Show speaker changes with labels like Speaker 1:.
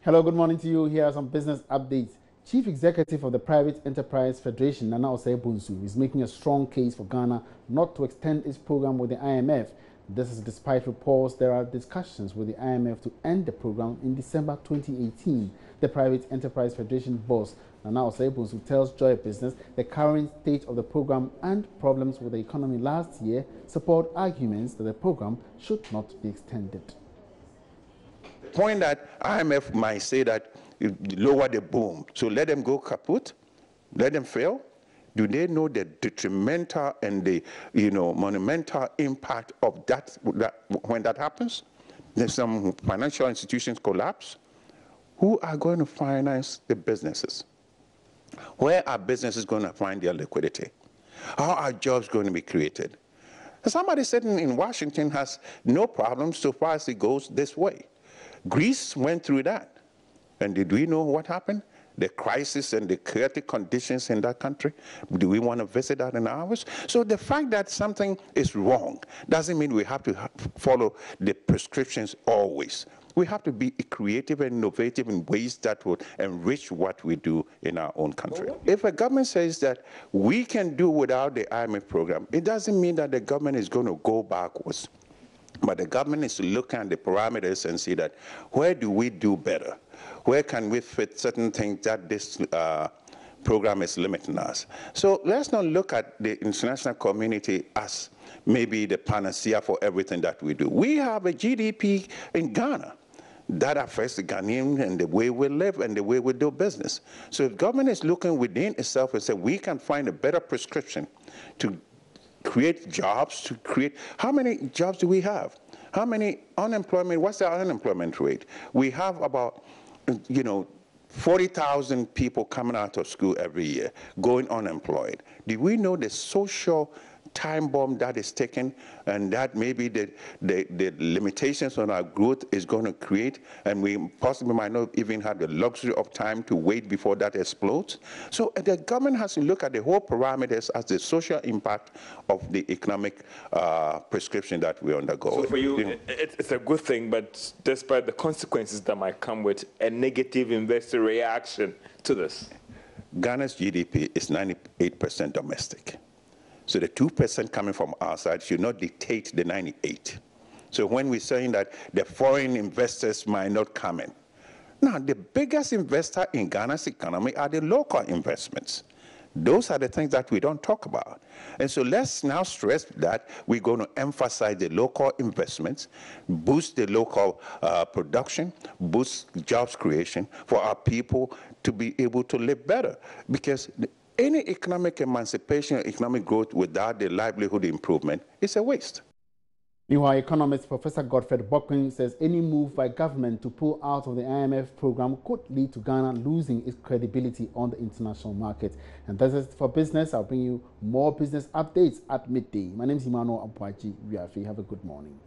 Speaker 1: Hello, good morning to you. Here are some business updates. Chief Executive of the Private Enterprise Federation, Nana Osei-Bonsu, is making a strong case for Ghana not to extend its program with the IMF. This is despite reports there are discussions with the IMF to end the program in December 2018. The Private Enterprise Federation boss, Nana Osei-Bonsu, tells Joy Business the current state of the program and problems with the economy last year support arguments that the program should not be extended.
Speaker 2: Point that IMF might say that you lower the boom, so let them go kaput, let them fail. Do they know the detrimental and the monumental impact of that when that happens? There's some financial institutions collapse. Who are going to finance the businesses? Where are businesses going to find their liquidity? How are jobs going to be created? Somebody sitting in Washington has no problem so far as it goes this way. Greece went through that. And did we know what happened? The crisis and the chaotic conditions in that country. Do we want to visit that in ours? So the fact that something is wrong doesn't mean we have to follow the prescriptions always. We have to be creative and innovative in ways that will enrich what we do in our own country. If a government says that we can do without the IMF program, it doesn't mean that the government is going to go backwards. But the government is looking at the parameters and see that where do we do better? Where can we fit certain things that this program is limiting us? So let's not look at the international community as maybe the panacea for everything that we do. We have a GDP in Ghana that affects the Ghanaian and the way we live and the way we do business. So if government is looking within itself and say we can find a better prescription to create jobs, to create, how many jobs do we have? How many unemployment, what's the unemployment rate? We have about, 40,000 people coming out of school every year, going unemployed. Do we know the social time bomb that is taken and that maybe the limitations on our growth is going to create, and we possibly might not even have the luxury of time to wait before that explodes? So the government has to look at the whole parameters as the social impact of the economic prescription that we undergo.
Speaker 3: So for you, it's a good thing, but despite the consequences that might come with a negative investor reaction to this?
Speaker 2: Ghana's GDP is 98% domestic. So the 2% coming from outside should not dictate the 98. So when we're saying that the foreign investors might not come in, now the biggest investor in Ghana's economy are the local investments. Those are the things that we don't talk about. And so let's now stress that we're going to emphasize the local investments, boost the local production, boost jobs creation for our people to be able to live better. Because any economic emancipation or economic growth without the livelihood improvement is a waste.
Speaker 1: Meanwhile, economist Professor Godfrey Bokwin says any move by government to pull out of the IMF program could lead to Ghana losing its credibility on the international market. And that's it for business. I'll bring you more business updates at midday. My name is Emmanuel Ampwaji. Have a good morning.